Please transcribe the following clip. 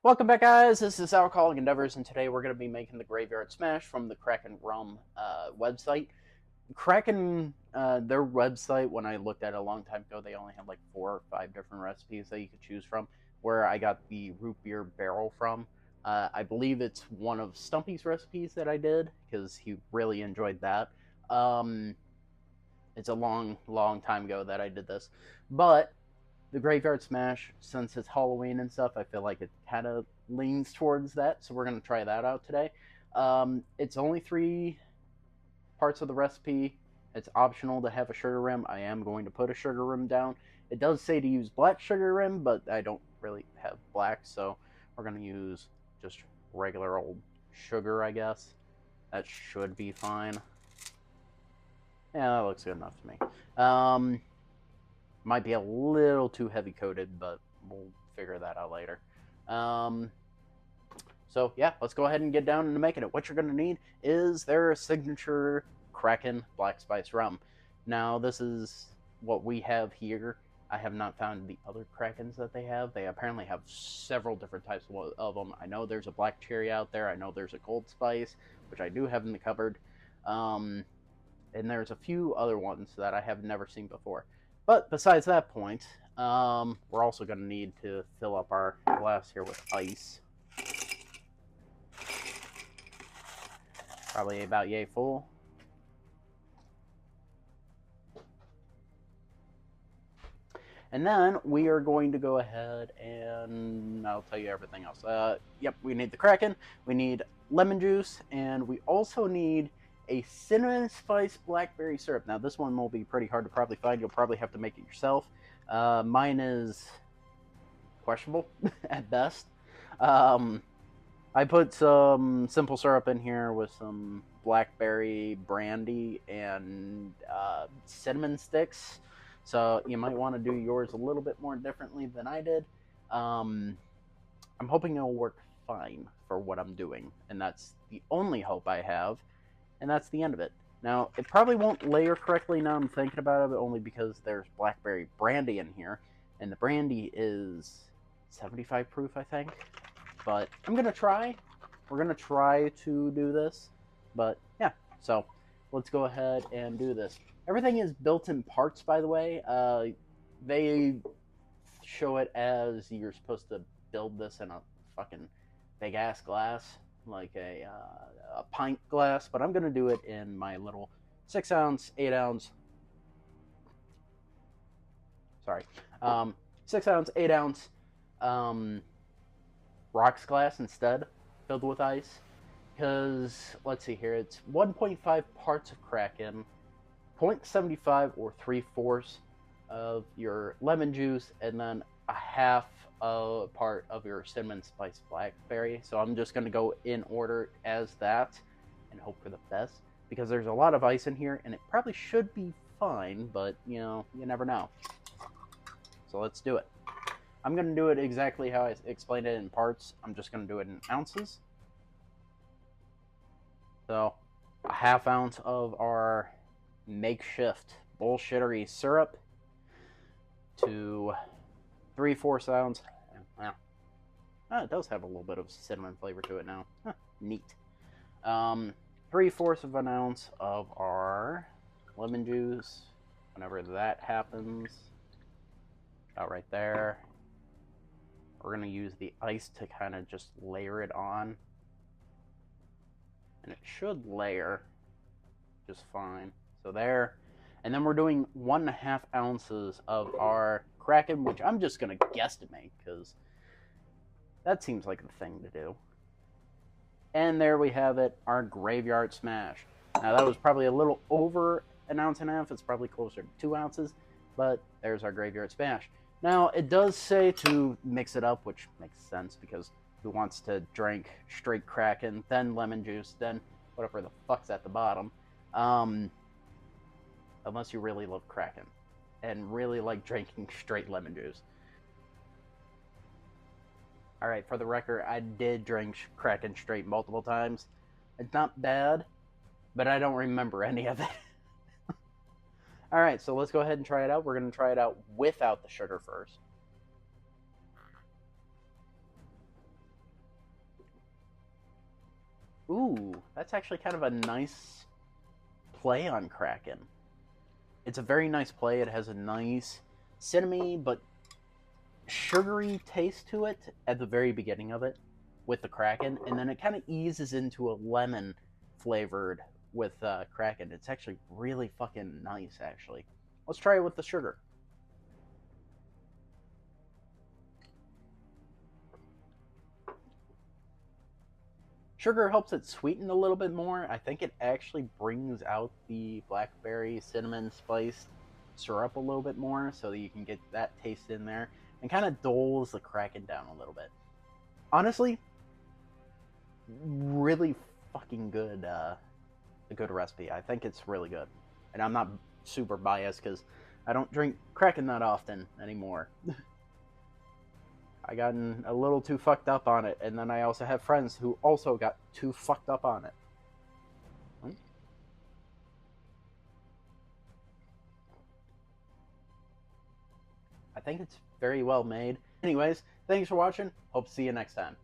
Welcome back, guys. This is Alcoholic Endeavors, and today we're going to be making the Graveyard Smash from the Kraken Rum website. Kraken, their website, when I looked at it a long time ago, they only had like 4 or 5 different recipes that you could choose from. Where I got the root beer barrel from, I believe it's one of Stumpy's recipes that I did because he really enjoyed that. It's a long time ago that I did this, but the Graveyard Smash, since it's Halloween and stuff, I feel like it kind of leans towards that, so we're going to try that out today. It's only 3 parts of the recipe. It's optional to have a sugar rim. I am going to put a sugar rim down. It does say to use black sugar rim, but I don't really have black, so we're going to use just regular old sugar, I guess. That should be fine. Yeah, that looks good enough to me. Might be a little too heavy coated, but we'll figure that out later. So yeah, let's go ahead and get down into making it. What you're going to need is their signature Kraken Black Spice Rum. Now, this is what we have here. I have not found the other Krakens that they have. They apparently have several different types of them. I know there's a black cherry out there. I know there's a gold spice, which I do have in the cupboard. And there's a few other ones that I have never seen before. But besides that point, we're also going to need to fill up our glass here with ice. Probably about yay full. And then we are going to go ahead and I'll tell you everything else. Yep, we need the Kraken, we need lemon juice, and we also need a cinnamon spice blackberry syrup. Now, this one will be pretty hard to probably find. You'll probably have to make it yourself. Mine is questionable at best. I put some simple syrup in here with some blackberry brandy and cinnamon sticks. So you might want to do yours a little bit more differently than I did. I'm hoping it'll work fine for what I'm doing, and that's the only hope I have. And that's the end of it. Now, it probably won't layer correctly now I'm thinking about it, only because there's blackberry brandy in here, and the brandy is 75 proof, I think. But I'm going to try. We're going to try to do this. But, yeah, so let's go ahead and do this. Everything is built in parts, by the way. They show it as you're supposed to build this in a fucking big-ass glass, like a pint glass, but I'm going to do it in my little 6 ounce, 8 ounce, 6 ounce, 8 ounce rocks glass instead, filled with ice, because, let's see here, it's 1.5 parts of Kraken, 0.75 or 3/4 of your lemon juice, and then a half a part of your cinnamon spice blackberry. So I'm just going to go in order as that and hope for the best, because there's a lot of ice in here and it probably should be fine, but you know, you never know. So let's do it. I'm going to do it exactly how I explained it in parts. I'm just going to do it in ounces. So a half ounce of our makeshift bullshittery syrup to 3/4 ounce. Well, it does have a little bit of cinnamon flavor to it now. Huh, neat. 3/4 of an ounce of our lemon juice. Whenever that happens, about right there. We're going to use the ice to kind of just layer it on. And it should layer just fine. So there. And then we're doing 1.5 ounces of our Kraken, which I'm just going to guesstimate, because that seems like the thing to do. And there we have it, our Graveyard Smash. Now, that was probably a little over 1.5 ounces. It's probably closer to 2 ounces. But there's our Graveyard Smash. Now, it does say to mix it up, which makes sense, because who wants to drink straight Kraken, then lemon juice, then whatever the fuck's at the bottom. Unless you really love Kraken and really like drinking straight lemon juice. Alright, for the record, I did drink Kraken straight multiple times. It's not bad, but I don't remember any of it. Alright, so let's go ahead and try it out. We're going to try it out without the sugar first. Ooh, that's actually kind of a nice play on Kraken. It's a very nice play. It has a nice cinnamony but sugary taste to it at the very beginning of it with the Kraken, and then it kind of eases into a lemon flavored with Kraken. It's actually really fucking nice, actually. Let's try it with the sugar. Sugar helps it sweeten a little bit more. I think it actually brings out the blackberry cinnamon spice syrup a little bit more so that you can get that taste in there and kind of doles the Kraken down a little bit. Honestly, really fucking good a good recipe. I think it's really good. And I'm not super biased because I don't drink Kraken that often anymore. I gotten a little too fucked up on it, and then I also have friends who also got too fucked up on it. I think it's very well made. Anyways, thanks for watching. Hope to see you next time.